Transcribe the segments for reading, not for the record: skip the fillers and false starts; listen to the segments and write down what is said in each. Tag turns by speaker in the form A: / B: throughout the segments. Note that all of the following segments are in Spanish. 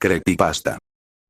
A: Creepypasta.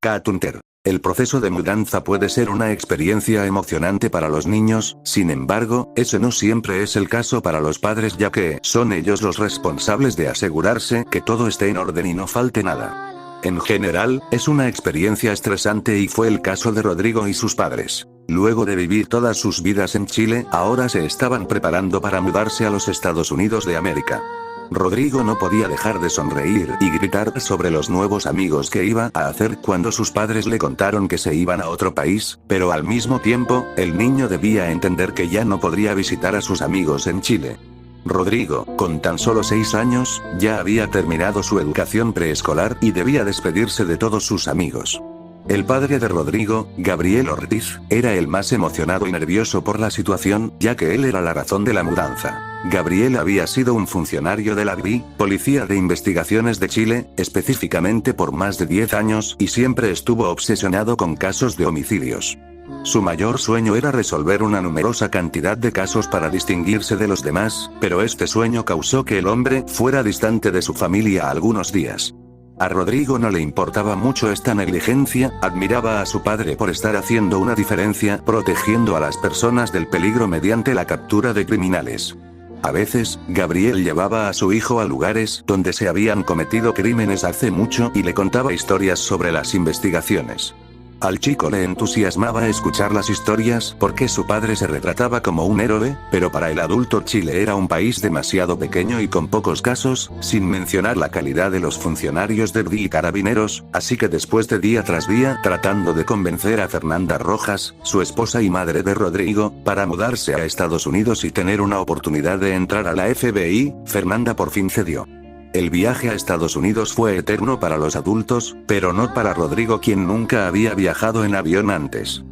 A: Cat Hunter. El proceso de mudanza puede ser una experiencia emocionante para los niños, sin embargo, ese no siempre es el caso para los padres, ya que son ellos los responsables de asegurarse que todo esté en orden y no falte nada. En general, es una experiencia estresante y fue el caso de Rodrigo y sus padres. Luego de vivir todas sus vidas en Chile, ahora se estaban preparando para mudarse a los Estados Unidos de América. Rodrigo no podía dejar de sonreír y gritar sobre los nuevos amigos que iba a hacer cuando sus padres le contaron que se iban a otro país, pero al mismo tiempo, el niño debía entender que ya no podría visitar a sus amigos en Chile. Rodrigo, con tan solo 6 años, ya había terminado su educación preescolar y debía despedirse de todos sus amigos. El padre de Rodrigo, Gabriel Ortiz, era el más emocionado y nervioso por la situación, ya que él era la razón de la mudanza. Gabriel había sido un funcionario de la DBI, Policía de Investigaciones de Chile, específicamente por más de 10 años, y siempre estuvo obsesionado con casos de homicidios. Su mayor sueño era resolver una numerosa cantidad de casos para distinguirse de los demás, pero este sueño causó que el hombre fuera distante de su familia algunos días. A Rodrigo no le importaba mucho esta negligencia, admiraba a su padre por estar haciendo una diferencia, protegiendo a las personas del peligro mediante la captura de criminales. A veces, Gabriel llevaba a su hijo a lugares donde se habían cometido crímenes hace mucho y le contaba historias sobre las investigaciones. Al chico le entusiasmaba escuchar las historias porque su padre se retrataba como un héroe, pero para el adulto Chile era un país demasiado pequeño y con pocos casos, sin mencionar la calidad de los funcionarios de DBI y carabineros, así que después de día tras día tratando de convencer a Fernanda Rojas, su esposa y madre de Rodrigo, para mudarse a Estados Unidos y tener una oportunidad de entrar a la FBI, Fernanda por fin cedió. El viaje a Estados Unidos fue eterno para los adultos, pero no para Rodrigo, quien nunca había viajado en avión antes.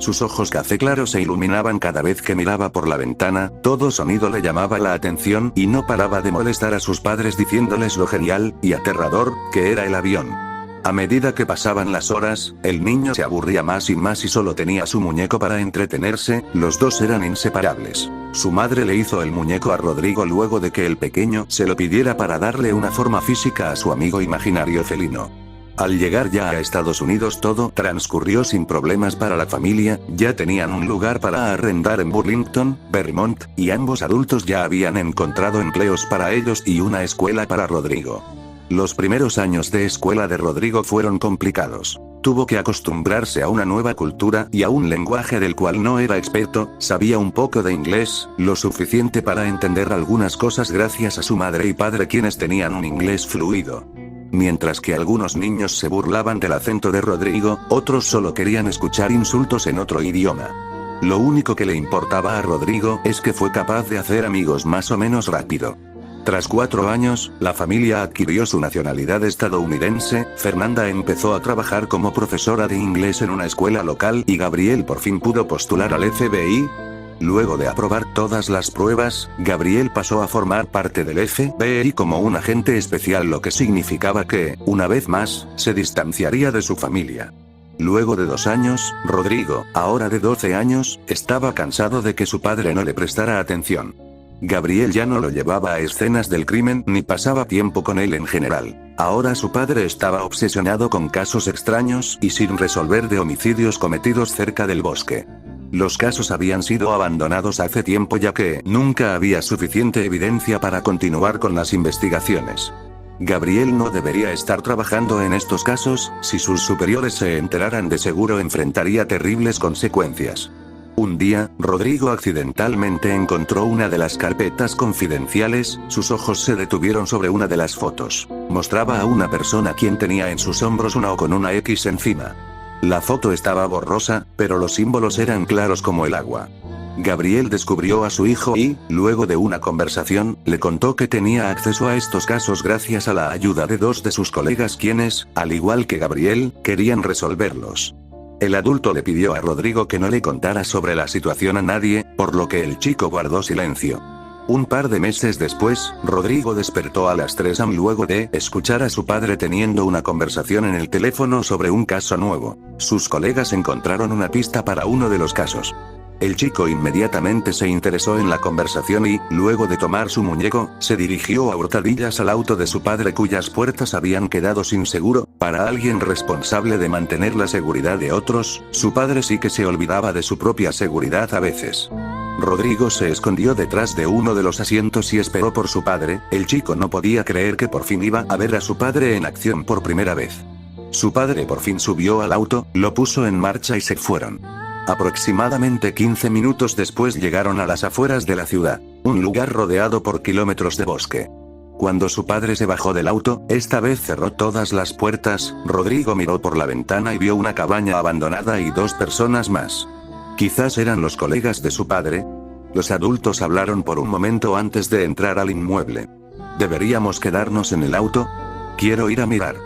A: Sus ojos café claro se iluminaban cada vez que miraba por la ventana, todo sonido le llamaba la atención y no paraba de molestar a sus padres diciéndoles lo genial y aterrador que era el avión. A medida que pasaban las horas, el niño se aburría más y solo tenía su muñeco para entretenerse, los dos eran inseparables. Su madre le hizo el muñeco a Rodrigo luego de que el pequeño se lo pidiera para darle una forma física a su amigo imaginario felino. Al llegar ya a Estados Unidos todo transcurrió sin problemas para la familia, ya tenían un lugar para arrendar en Burlington, Vermont, y ambos adultos ya habían encontrado empleos para ellos y una escuela para Rodrigo. Los primeros años de escuela de Rodrigo fueron complicados. Tuvo que acostumbrarse a una nueva cultura y a un lenguaje del cual no era experto, sabía un poco de inglés, lo suficiente para entender algunas cosas gracias a su madre y padre quienes tenían un inglés fluido. Mientras que algunos niños se burlaban del acento de Rodrigo, otros solo querían escuchar insultos en otro idioma. Lo único que le importaba a Rodrigo es que fue capaz de hacer amigos más o menos rápido. Tras 4 años, la familia adquirió su nacionalidad estadounidense, Fernanda empezó a trabajar como profesora de inglés en una escuela local y Gabriel por fin pudo postular al FBI. Luego de aprobar todas las pruebas, Gabriel pasó a formar parte del FBI como un agente especial, lo que significaba que, una vez más, se distanciaría de su familia. Luego de 2 años, Rodrigo, ahora de 12 años, estaba cansado de que su padre no le prestara atención. Gabriel ya no lo llevaba a escenas del crimen ni pasaba tiempo con él en general. Ahora su padre estaba obsesionado con casos extraños y sin resolver de homicidios cometidos cerca del bosque. Los casos habían sido abandonados hace tiempo ya que nunca había suficiente evidencia para continuar con las investigaciones. Gabriel no debería estar trabajando en estos casos, si sus superiores se enteraran de seguro enfrentaría terribles consecuencias. Un día, Rodrigo accidentalmente encontró una de las carpetas confidenciales, sus ojos se detuvieron sobre una de las fotos. Mostraba a una persona quien tenía en sus hombros una O con una X encima. La foto estaba borrosa, pero los símbolos eran claros como el agua. Gabriel descubrió a su hijo y, luego de una conversación, le contó que tenía acceso a estos casos gracias a la ayuda de 2 de sus colegas quienes, al igual que Gabriel, querían resolverlos. El adulto le pidió a Rodrigo que no le contara sobre la situación a nadie, por lo que el chico guardó silencio. Un par de meses después, Rodrigo despertó a las 3 am luego de escuchar a su padre teniendo una conversación en el teléfono sobre un caso nuevo. Sus colegas encontraron una pista para uno de los casos. El chico inmediatamente se interesó en la conversación y, luego de tomar su muñeco, se dirigió a hurtadillas al auto de su padre cuyas puertas habían quedado sin seguro. Para alguien responsable de mantener la seguridad de otros, su padre sí que se olvidaba de su propia seguridad a veces. Rodrigo se escondió detrás de uno de los asientos y esperó por su padre. El chico no podía creer que por fin iba a ver a su padre en acción por primera vez. Su padre por fin subió al auto, lo puso en marcha y se fueron. Aproximadamente 15 minutos después llegaron a las afueras de la ciudad, un lugar rodeado por kilómetros de bosque. Cuando su padre se bajó del auto, esta vez cerró todas las puertas. Rodrigo miró por la ventana y vio una cabaña abandonada y dos personas más. Quizás eran los colegas de su padre. Los adultos hablaron por un momento antes de entrar al inmueble. ¿Deberíamos quedarnos en el auto? Quiero ir a mirar.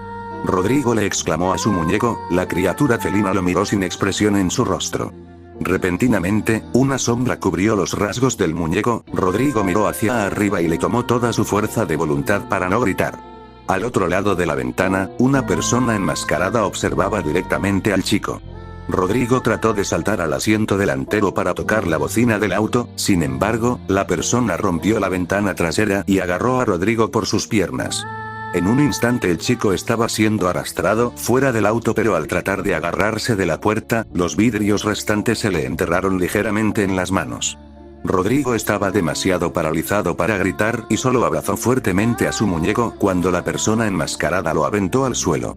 A: Rodrigo le exclamó a su muñeco. La criatura felina lo miró sin expresión en su rostro. Repentinamente, una sombra cubrió los rasgos del muñeco. Rodrigo miró hacia arriba y le tomó toda su fuerza de voluntad para no gritar. Al otro lado de la ventana, una persona enmascarada observaba directamente al chico. Rodrigo trató de saltar al asiento delantero para tocar la bocina del auto. Sin embargo, la persona rompió la ventana trasera y agarró a Rodrigo por sus piernas. En un instante el chico estaba siendo arrastrado fuera del auto, pero al tratar de agarrarse de la puerta, los vidrios restantes se le enterraron ligeramente en las manos. Rodrigo estaba demasiado paralizado para gritar y solo abrazó fuertemente a su muñeco cuando la persona enmascarada lo aventó al suelo.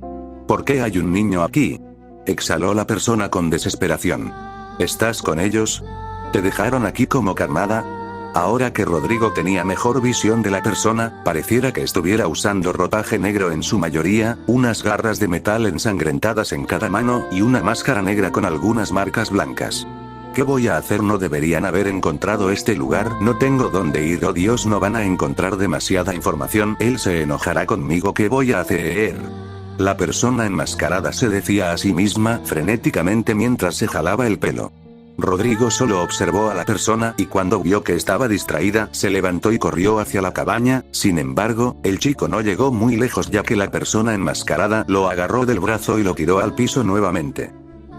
A: ¿Por qué hay un niño aquí?, exhaló la persona con desesperación. ¿Estás con ellos? ¿Te dejaron aquí como carnada? Ahora que Rodrigo tenía mejor visión de la persona, pareciera que estuviera usando ropaje negro en su mayoría, unas garras de metal ensangrentadas en cada mano y una máscara negra con algunas marcas blancas. ¿Qué voy a hacer? No deberían haber encontrado este lugar, no tengo dónde ir. Oh Dios, no van a encontrar demasiada información, él se enojará conmigo. ¿Qué voy a hacer? La persona enmascarada se decía a sí misma frenéticamente mientras se jalaba el pelo. Rodrigo solo observó a la persona y cuando vio que estaba distraída, se levantó y corrió hacia la cabaña. Sin embargo, el chico no llegó muy lejos ya que la persona enmascarada lo agarró del brazo y lo tiró al piso nuevamente.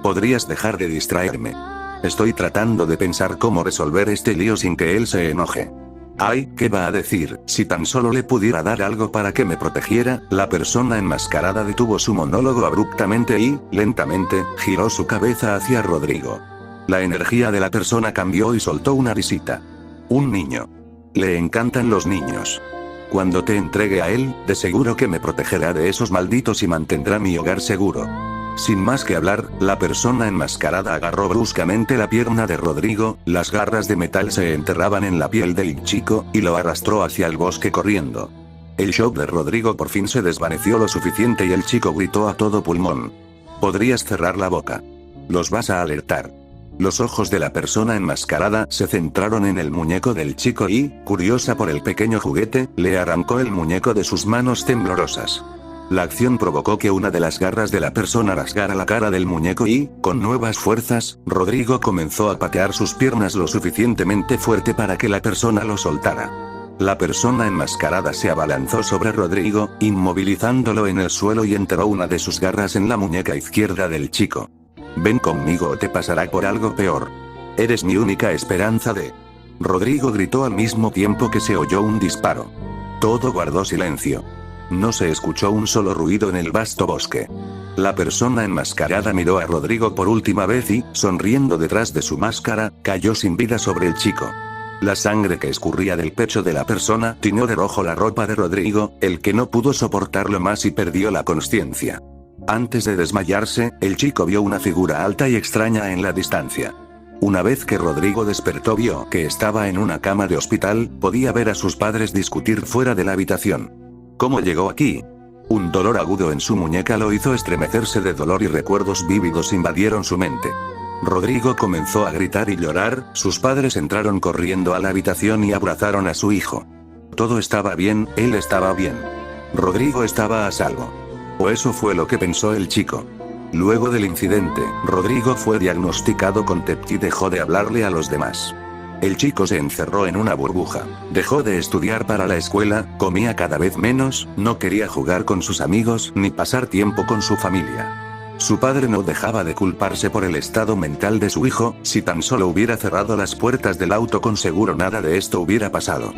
A: ¿Podrías dejar de distraerme? Estoy tratando de pensar cómo resolver este lío sin que él se enoje. Ay, ¿qué va a decir? Si tan solo le pudiera dar algo para que me protegiera. La persona enmascarada detuvo su monólogo abruptamente y, lentamente, giró su cabeza hacia Rodrigo. La energía de la persona cambió y soltó una risita. Un niño. Le encantan los niños. Cuando te entregue a él, de seguro que me protegerá de esos malditos y mantendrá mi hogar seguro. Sin más que hablar, la persona enmascarada agarró bruscamente la pierna de Rodrigo, las garras de metal se enterraban en la piel del chico, y lo arrastró hacia el bosque corriendo. El shock de Rodrigo por fin se desvaneció lo suficiente y el chico gritó a todo pulmón. ¿Podrías cerrar la boca? Los vas a alertar. Los ojos de la persona enmascarada se centraron en el muñeco del chico y, curiosa por el pequeño juguete, le arrancó el muñeco de sus manos temblorosas. La acción provocó que una de las garras de la persona rasgara la cara del muñeco y, con nuevas fuerzas, Rodrigo comenzó a patear sus piernas lo suficientemente fuerte para que la persona lo soltara. La persona enmascarada se abalanzó sobre Rodrigo, inmovilizándolo en el suelo y enterró una de sus garras en la muñeca izquierda del chico. Ven conmigo o te pasará por algo peor. Eres mi única esperanza de... Rodrigo gritó al mismo tiempo que se oyó un disparo. Todo guardó silencio. No se escuchó un solo ruido en el vasto bosque. La persona enmascarada miró a Rodrigo por última vez y, sonriendo detrás de su máscara, cayó sin vida sobre el chico. La sangre que escurría del pecho de la persona tiñó de rojo la ropa de Rodrigo, el que no pudo soportarlo más y perdió la consciencia. Antes de desmayarse, el chico vio una figura alta y extraña en la distancia. Una vez que Rodrigo despertó vio que estaba en una cama de hospital, podía ver a sus padres discutir fuera de la habitación. ¿Cómo llegó aquí? Un dolor agudo en su muñeca lo hizo estremecerse de dolor y recuerdos vívidos invadieron su mente. Rodrigo comenzó a gritar y llorar, sus padres entraron corriendo a la habitación y abrazaron a su hijo. Todo estaba bien, él estaba bien. Rodrigo estaba a salvo. O eso fue lo que pensó el chico. Luego del incidente, Rodrigo fue diagnosticado con TEP y dejó de hablarle a los demás. El chico se encerró en una burbuja, dejó de estudiar para la escuela, comía cada vez menos, no quería jugar con sus amigos ni pasar tiempo con su familia. Su padre no dejaba de culparse por el estado mental de su hijo, si tan solo hubiera cerrado las puertas del auto con seguro nada de esto hubiera pasado.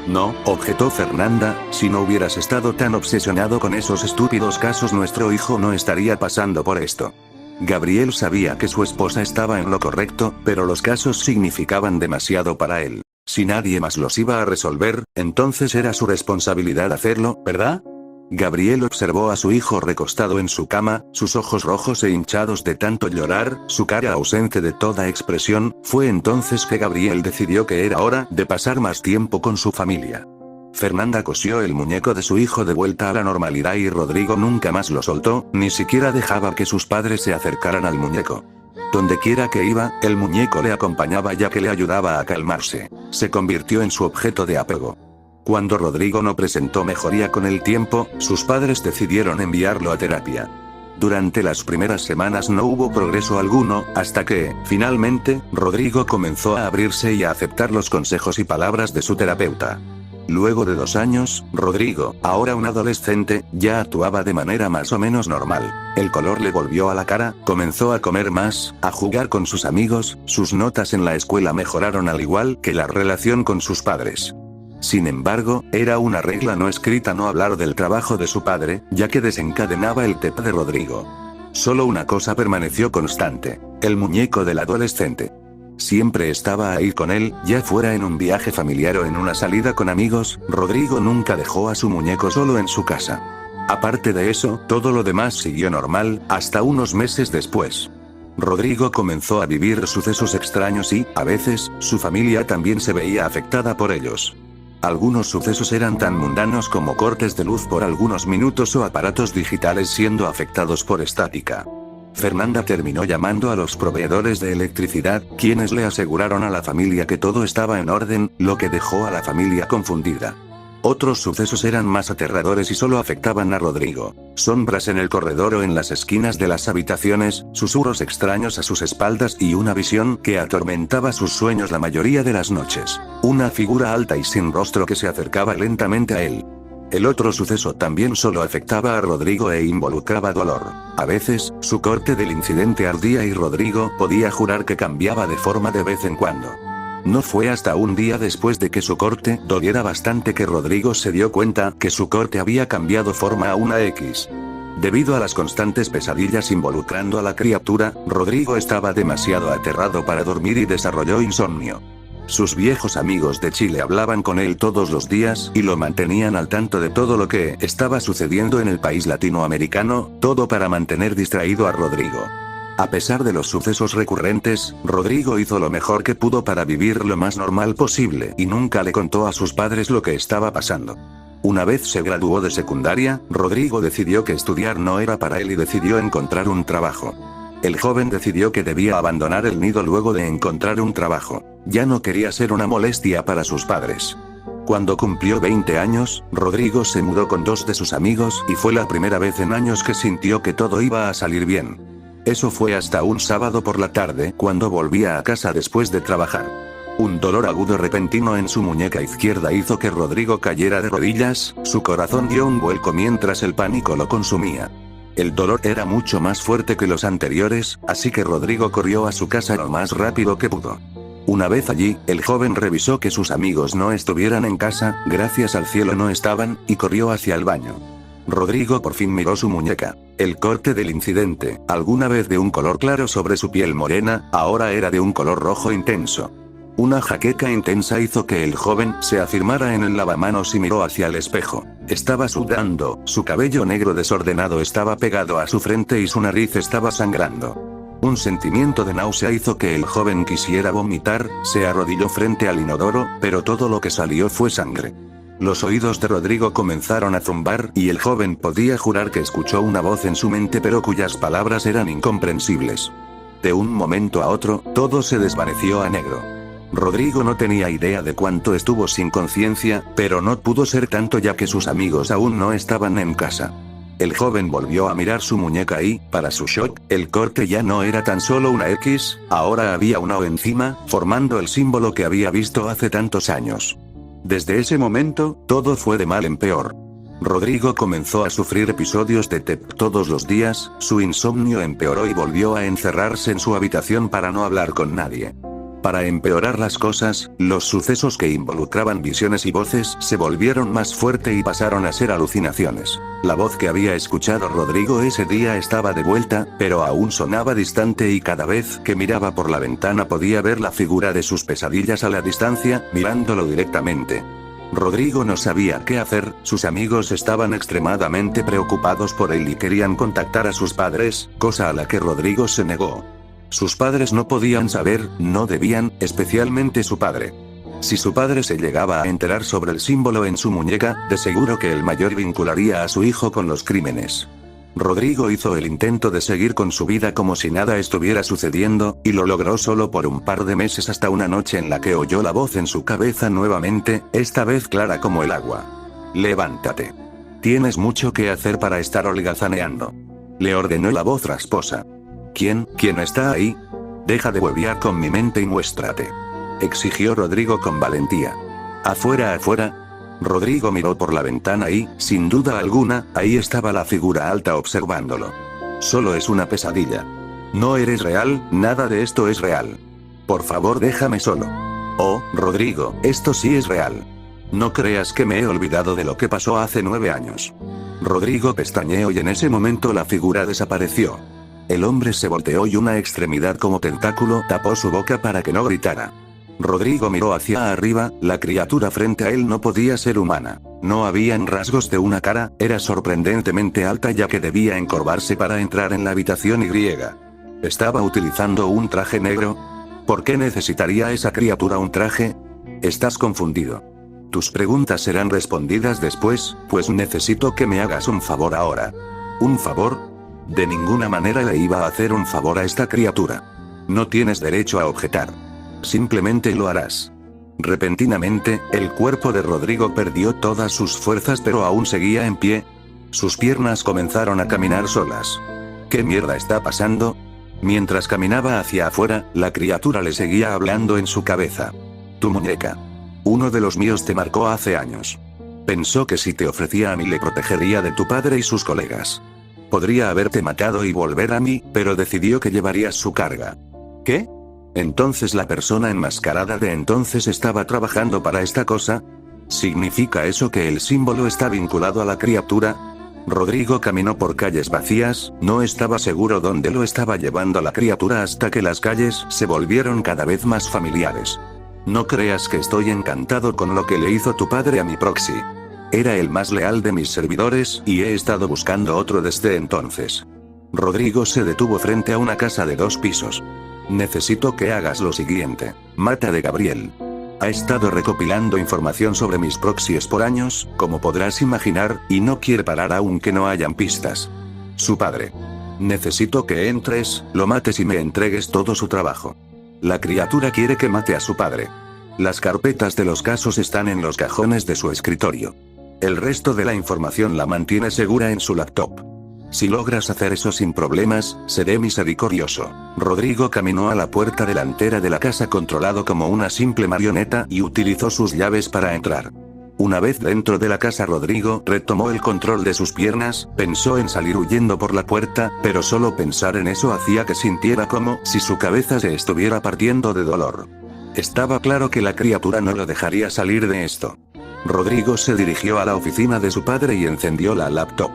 A: No, objetó Fernanda, si no hubieras estado tan obsesionado con esos estúpidos casos nuestro hijo no estaría pasando por esto. Gabriel sabía que su esposa estaba en lo correcto, pero los casos significaban demasiado para él. Si nadie más los iba a resolver, entonces era su responsabilidad hacerlo, ¿verdad? Gabriel observó a su hijo recostado en su cama, sus ojos rojos e hinchados de tanto llorar, su cara ausente de toda expresión. Fue entonces que Gabriel decidió que era hora de pasar más tiempo con su familia. Fernanda cosió el muñeco de su hijo de vuelta a la normalidad y Rodrigo nunca más lo soltó, ni siquiera dejaba que sus padres se acercaran al muñeco. Dondequiera que iba, el muñeco le acompañaba ya que le ayudaba a calmarse. Se convirtió en su objeto de apego. Cuando Rodrigo no presentó mejoría con el tiempo, sus padres decidieron enviarlo a terapia. Durante las primeras semanas no hubo progreso alguno, hasta que, finalmente, Rodrigo comenzó a abrirse y a aceptar los consejos y palabras de su terapeuta. Luego de 2 años, Rodrigo, ahora un adolescente, ya actuaba de manera más o menos normal. El color le volvió a la cara, comenzó a comer más, a jugar con sus amigos, sus notas en la escuela mejoraron al igual que la relación con sus padres. Sin embargo, era una regla no escrita no hablar del trabajo de su padre, ya que desencadenaba el TEP de Rodrigo. Solo una cosa permaneció constante: el muñeco del adolescente. Siempre estaba ahí con él, ya fuera en un viaje familiar o en una salida con amigos. Rodrigo nunca dejó a su muñeco solo en su casa. Aparte de eso, todo lo demás siguió normal, hasta unos meses después. Rodrigo comenzó a vivir sucesos extraños y, a veces, su familia también se veía afectada por ellos. Algunos sucesos eran tan mundanos como cortes de luz por algunos minutos o aparatos digitales siendo afectados por estática. Fernanda terminó llamando a los proveedores de electricidad, quienes le aseguraron a la familia que todo estaba en orden, lo que dejó a la familia confundida. Otros sucesos eran más aterradores y solo afectaban a Rodrigo. Sombras en el corredor o en las esquinas de las habitaciones, susurros extraños a sus espaldas y una visión que atormentaba sus sueños la mayoría de las noches. Una figura alta y sin rostro que se acercaba lentamente a él. El otro suceso también solo afectaba a Rodrigo e involucraba dolor. A veces, su corte del incidente ardía y Rodrigo podía jurar que cambiaba de forma de vez en cuando. No fue hasta un día después de que su corte doliera bastante que Rodrigo se dio cuenta que su corte había cambiado forma a una X. Debido a las constantes pesadillas involucrando a la criatura, Rodrigo estaba demasiado aterrado para dormir y desarrolló insomnio. Sus viejos amigos de Chile hablaban con él todos los días y lo mantenían al tanto de todo lo que estaba sucediendo en el país latinoamericano, todo para mantener distraído a Rodrigo. A pesar de los sucesos recurrentes, Rodrigo hizo lo mejor que pudo para vivir lo más normal posible y nunca le contó a sus padres lo que estaba pasando. Una vez se graduó de secundaria, Rodrigo decidió que estudiar no era para él y decidió encontrar un trabajo. El joven decidió que debía abandonar el nido luego de encontrar un trabajo. Ya no quería ser una molestia para sus padres. Cuando cumplió 20 años, Rodrigo se mudó con 2 de sus amigos y fue la primera vez en años que sintió que todo iba a salir bien. Eso fue hasta un sábado por la tarde cuando volvía a casa después de trabajar. Un dolor agudo repentino en su muñeca izquierda hizo que Rodrigo cayera de rodillas, su corazón dio un vuelco mientras el pánico lo consumía. El dolor era mucho más fuerte que los anteriores, así que Rodrigo corrió a su casa lo más rápido que pudo. Una vez allí, el joven revisó que sus amigos no estuvieran en casa, gracias al cielo no estaban, y corrió hacia el baño. Rodrigo por fin miró su muñeca. El corte del incidente, alguna vez de un color claro sobre su piel morena, ahora era de un color rojo intenso. Una jaqueca intensa hizo que el joven se afirmara en el lavamanos y miró hacia el espejo. Estaba sudando, su cabello negro desordenado estaba pegado a su frente y su nariz estaba sangrando. Un sentimiento de náusea hizo que el joven quisiera vomitar, se arrodilló frente al inodoro, pero todo lo que salió fue sangre. Los oídos de Rodrigo comenzaron a zumbar y el joven podía jurar que escuchó una voz en su mente pero cuyas palabras eran incomprensibles. De un momento a otro, todo se desvaneció a negro. Rodrigo no tenía idea de cuánto estuvo sin conciencia, pero no pudo ser tanto ya que sus amigos aún no estaban en casa. El joven volvió a mirar su muñeca y, para su shock, el corte ya no era tan solo una X, ahora había una O encima, formando el símbolo que había visto hace tantos años. Desde ese momento, todo fue de mal en peor. Rodrigo comenzó a sufrir episodios de TEP todos los días, su insomnio empeoró y volvió a encerrarse en su habitación para no hablar con nadie. Para empeorar las cosas, los sucesos que involucraban visiones y voces se volvieron más fuertes y pasaron a ser alucinaciones. La voz que había escuchado Rodrigo ese día estaba de vuelta, pero aún sonaba distante y cada vez que miraba por la ventana podía ver la figura de sus pesadillas a la distancia, mirándolo directamente. Rodrigo no sabía qué hacer, sus amigos estaban extremadamente preocupados por él y querían contactar a sus padres, cosa a la que Rodrigo se negó. Sus padres no podían saber, no debían, especialmente su padre. Si su padre se llegaba a enterar sobre el símbolo en su muñeca, de seguro que el mayor vincularía a su hijo con los crímenes. Rodrigo hizo el intento de seguir con su vida como si nada estuviera sucediendo, y lo logró solo por un par de meses hasta una noche en la que oyó la voz en su cabeza nuevamente, esta vez clara como el agua. «Levántate. Tienes mucho que hacer para estar holgazaneando», le ordenó la voz rasposa. ¿Quién está ahí? Deja de huevear con mi mente y muéstrate», exigió Rodrigo con valentía. «Afuera. Rodrigo miró por la ventana y, sin duda alguna, ahí estaba la figura alta observándolo. «Solo es una pesadilla. No eres real, nada de esto es real. Por favor, déjame solo». «Oh, Rodrigo, esto sí es real. No creas que me he olvidado de lo que pasó hace 9 años». Rodrigo pestañeó y en ese momento la figura desapareció. El hombre se volteó y una extremidad como tentáculo tapó su boca para que no gritara. Rodrigo miró hacia arriba, la criatura frente a él no podía ser humana. No habían rasgos de una cara, era sorprendentemente alta ya que debía encorvarse para entrar en la habitación y. ¿Estaba utilizando un traje negro? ¿Por qué necesitaría esa criatura un traje? Estás confundido. Tus preguntas serán respondidas después, pues necesito que me hagas un favor ahora. ¿Un favor? De ninguna manera le iba a hacer un favor a esta criatura. No tienes derecho a objetar. Simplemente lo harás. Repentinamente, el cuerpo de Rodrigo perdió todas sus fuerzas pero aún seguía en pie. Sus piernas comenzaron a caminar solas. ¿Qué mierda está pasando? Mientras caminaba hacia afuera, la criatura le seguía hablando en su cabeza. Tu muñeca. Uno de los míos te marcó hace años. Pensó que si te ofrecía a mí le protegería de tu padre y sus colegas. Podría haberte matado y volver a mí, pero decidió que llevarías su carga. ¿Qué? Entonces la persona enmascarada de entonces estaba trabajando para esta cosa. ¿Significa eso que el símbolo está vinculado a la criatura? Rodrigo caminó por calles vacías, no estaba seguro dónde lo estaba llevando la criatura hasta que las calles se volvieron cada vez más familiares. No creas que estoy encantado con lo que le hizo tu padre a mi proxy. Era el más leal de mis servidores y he estado buscando otro desde entonces. Rodrigo se detuvo frente a una casa de 2 pisos. Necesito que hagas lo siguiente. Mata de Gabriel. Ha estado recopilando información sobre mis proxies por años, como podrás imaginar, y no quiere parar aunque no hayan pistas. Su padre. Necesito que entres, lo mates y me entregues todo su trabajo. La criatura quiere que mate a su padre. Las carpetas de los casos están en los cajones de su escritorio. El resto de la información la mantiene segura en su laptop. Si logras hacer eso sin problemas, seré misericordioso. Rodrigo caminó a la puerta delantera de la casa controlado como una simple marioneta y utilizó sus llaves para entrar. Una vez dentro de la casa Rodrigo retomó el control de sus piernas, pensó en salir huyendo por la puerta, pero solo pensar en eso hacía que sintiera como si su cabeza se estuviera partiendo de dolor. Estaba claro que la criatura no lo dejaría salir de esto. Rodrigo se dirigió a la oficina de su padre y encendió la laptop.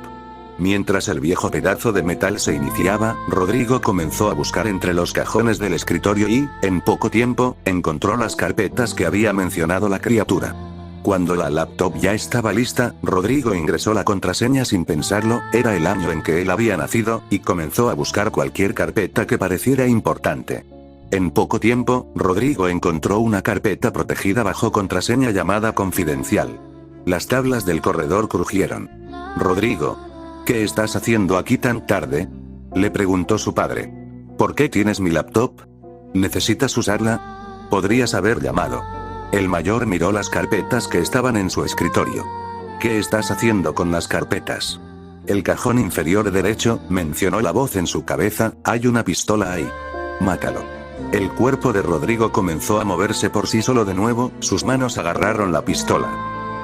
A: Mientras el viejo pedazo de metal se iniciaba, Rodrigo comenzó a buscar entre los cajones del escritorio y, en poco tiempo, encontró las carpetas que había mencionado la criatura. Cuando la laptop ya estaba lista, Rodrigo ingresó la contraseña sin pensarlo, era el año en que él había nacido, y comenzó a buscar cualquier carpeta que pareciera importante. En poco tiempo, Rodrigo encontró una carpeta protegida bajo contraseña llamada confidencial. Las tablas del corredor crujieron. Rodrigo. ¿Qué estás haciendo aquí tan tarde? Le preguntó su padre. ¿Por qué tienes mi laptop? ¿Necesitas usarla? Podrías haber llamado. El mayor miró las carpetas que estaban en su escritorio. ¿Qué estás haciendo con las carpetas? El cajón inferior derecho, mencionó la voz en su cabeza, hay una pistola ahí. Mátalo. El cuerpo de Rodrigo comenzó a moverse por sí solo de nuevo, sus manos agarraron la pistola.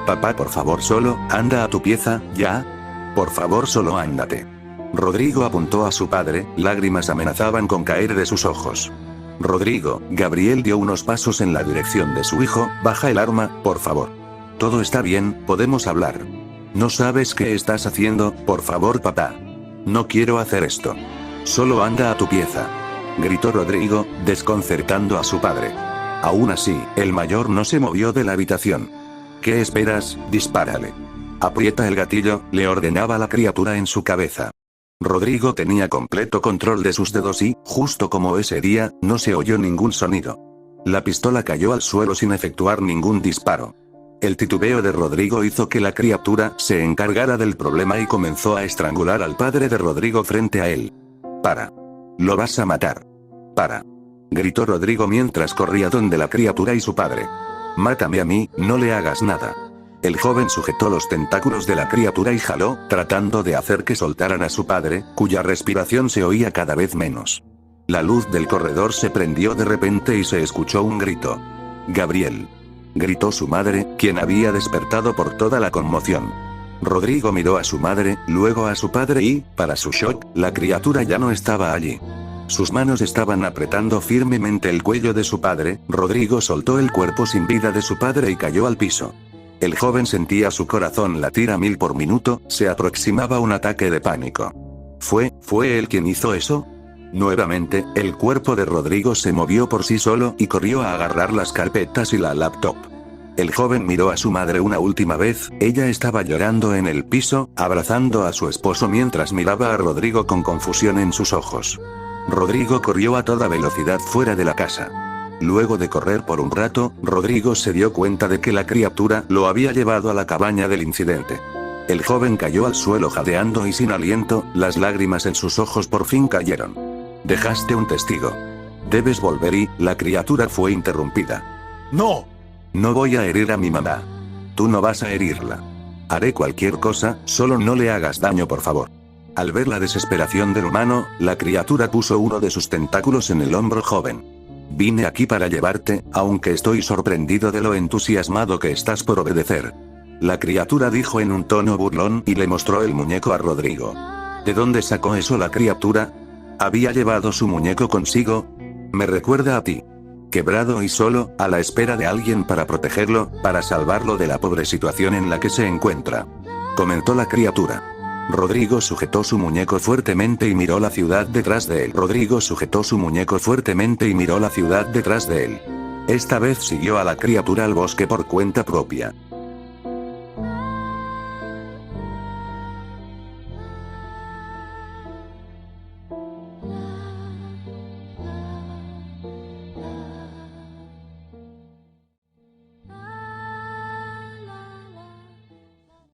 A: Papá, por favor, solo, anda a tu pieza, ¿ya? Por favor, solo ándate. Rodrigo apuntó a su padre, lágrimas amenazaban con caer de sus ojos. Rodrigo, Gabriel dio unos pasos en la dirección de su hijo, baja el arma, por favor. Todo está bien, podemos hablar. ¿No sabes qué estás haciendo? Por favor, papá. No quiero hacer esto. Solo anda a tu pieza. Gritó Rodrigo, desconcertando a su padre. Aún así, el mayor no se movió de la habitación. ¿Qué esperas? Dispárale. Aprieta el gatillo, le ordenaba la criatura en su cabeza. Rodrigo tenía completo control de sus dedos y, justo como ese día, no se oyó ningún sonido. La pistola cayó al suelo sin efectuar ningún disparo. El titubeo de Rodrigo hizo que la criatura se encargara del problema y comenzó a estrangular al padre de Rodrigo frente a él. «Para. Lo vas a matar. Para», gritó Rodrigo mientras corría donde la criatura y su padre. «Mátame a mí, no le hagas nada». El joven sujetó los tentáculos de la criatura y jaló, tratando de hacer que soltaran a su padre, cuya respiración se oía cada vez menos. La luz del corredor se prendió de repente y se escuchó un grito. «Gabriel», gritó su madre, quien había despertado por toda la conmoción. Rodrigo miró a su madre, luego a su padre y, para su shock, la criatura ya no estaba allí. Sus manos estaban apretando firmemente el cuello de su padre. Rodrigo soltó el cuerpo sin vida de su padre y cayó al piso. El joven sentía su corazón latir a 1000 por minuto, se aproximaba un ataque de pánico. ¿Fue él quien hizo eso? Nuevamente, el cuerpo de Rodrigo se movió por sí solo y corrió a agarrar las carpetas y la laptop. El joven miró a su madre una última vez, ella estaba llorando en el piso, abrazando a su esposo mientras miraba a Rodrigo con confusión en sus ojos. Rodrigo corrió a toda velocidad fuera de la casa. Luego de correr por un rato, Rodrigo se dio cuenta de que la criatura lo había llevado a la cabaña del incidente. El joven cayó al suelo jadeando y sin aliento, las lágrimas en sus ojos por fin cayeron. «Dejaste un testigo. Debes volver y», la criatura fue interrumpida.
B: ¡No!
A: «No voy a herir a mi mamá. Tú no vas a herirla. Haré cualquier cosa, solo no le hagas daño, por favor». Al ver la desesperación del humano, la criatura puso uno de sus tentáculos en el hombro joven. «Vine aquí para llevarte, aunque estoy sorprendido de lo entusiasmado que estás por obedecer», la criatura dijo en un tono burlón y le mostró el muñeco a Rodrigo. ¿De dónde sacó eso la criatura? ¿Había llevado su muñeco consigo? Me recuerda a ti. Quebrado y solo, a la espera de alguien para protegerlo, para salvarlo de la pobre situación en la que se encuentra. Comentó la criatura. Rodrigo sujetó su muñeco fuertemente y miró la ciudad detrás de él. Rodrigo sujetó su muñeco fuertemente y miró la ciudad detrás de él. Esta vez siguió a la criatura al bosque por cuenta propia.